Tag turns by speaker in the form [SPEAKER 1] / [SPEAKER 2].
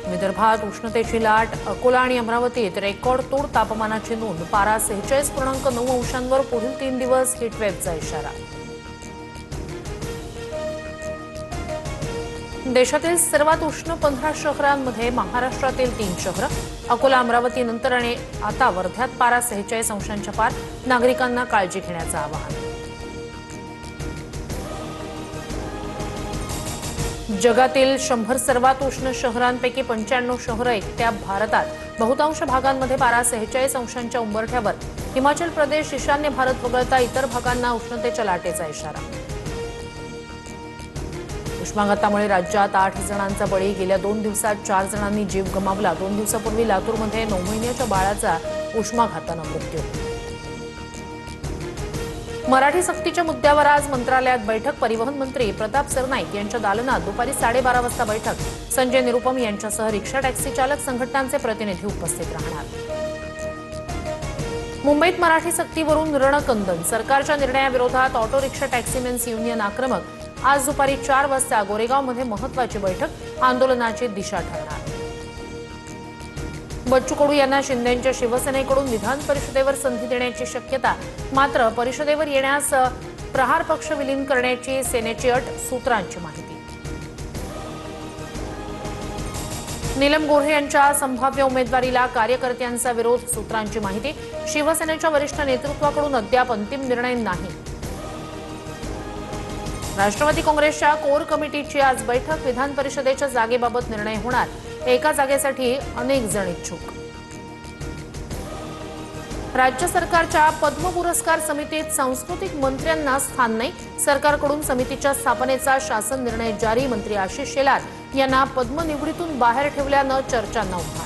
[SPEAKER 1] विदर्भात उष्णतेची लाट, अकोला आणि अमरावतीत रेकॉर्ड तोड तापमानाची नोंद, पारा 46.9 अंशांवर पुढील 3 दिवस हीटवेव्हचा इशारा. देशातील सर्वात उष्ण 15 शहरांमध्ये महाराष्ट्रातील 3 शहरं, अकोला अमरावती नंतर आणि आता वर्ध्यात पारा 46 अंशांच्या पार, नागरिकांना काळजी घेण्याचं आवाहन. जगातील 100 सर्वात उष्ण शहरांपैकी 95 शहरं एकट्या भारतात. बहुतांश भागांमध्ये पारा 46 अंशांच्या उंबरठ्यावर. हिमाचल प्रदेश, ईशान्य भारत वगळता इतर भागांना उष्णतेच्या लाटेचा इशारा. उष्माघातामुळे राज्यात 8 जणांचा बळी, गेल्या 2 दिवसात 4 जणांनी जीव गमावला. 2 दिवसापूर्वी लातूरमध्ये 9 महिन्याच्या बाळाचा उष्माघातानं मृत्यू. मराठी सक्तीच्या मुद्द्यावर आज मंत्रालयात बैठक. परिवहन मंत्री प्रताप सरनाईक यांच्या दालनात दुपारी 12:30 वाजता बैठक. संजय निरुपम यांच्यासह रिक्षा टॅक्सी चालक संघटनांचे प्रतिनिधी उपस्थित राहणार. मुंबईत मराठी सक्तीवरून रणकंदन. सरकारच्या निर्णयाविरोधात ऑटो रिक्षा टॅक्सीमेन्स युनियन आक्रमक. आज दुपारी 4 वाजता गोरेगावमध्ये महत्त्वाची बैठक. आंदोलनाची दिशा ठरणार. बच्चू कडू यांना शिंदेंच्या शिवसेनेकडून विधान परिषदेवर संधी देण्याची शक्यता. मात्र परिषदेवर येण्यास प्रहार पक्ष विलीन करण्याची सेनेची अट, सूत्रांची माहिती. नीलम गोऱ्हे यांच्या संभाव्य उमेदवारीला कार्यकर्त्यांचा विरोध, सूत्रांची माहिती. शिवसेनेच्या वरिष्ठ नेतृत्वाकडून अद्याप अंतिम निर्णय नाही. राष्ट्रवादी काँग्रेसच्या कोर कमिटीची आज बैठक. विधान परिषदेच्या जागेबाबत निर्णय होणार. एका जागेसाठी अनेक जण इच्छुक. राज्य सरकारच्या पद्म पुरस्कार समितीत सांस्कृतिक मंत्र्यांना स्थान नाही. सरकारकडून समितीच्या स्थापनेचा शासन निर्णय जारी. मंत्री आशिष शेलार यांना पद्म निवडीतून बाहेर ठेवल्यानं चर्चांना उधाण.